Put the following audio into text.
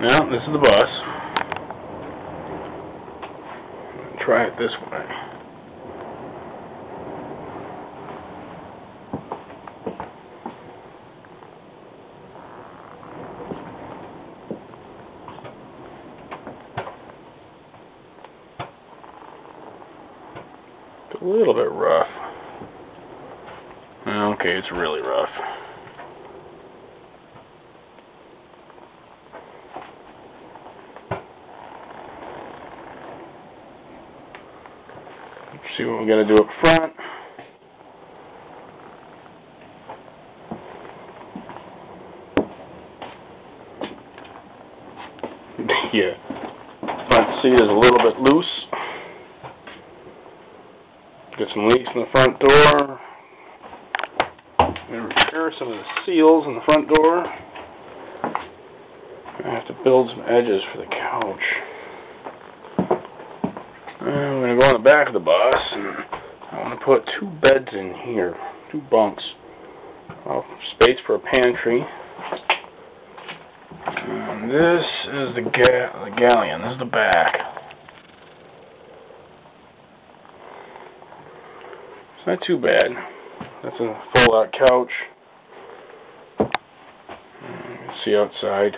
Now, this is the bus. Try it this way. It's a little bit rough. Okay, it's really rough. Let's see what we got to do up front. Yeah, front seat is a little bit loose. Get some leaks in the front door. I'm going to repair some of the seals in the front door. I have to build some edges for the couch. I'm going to go on the back of the bus, and I want to put 2 beds in here, 2 bunks. Space for a pantry. And this is the galleon. This is the back. It's not too bad. That's a fold-out couch. You can see outside.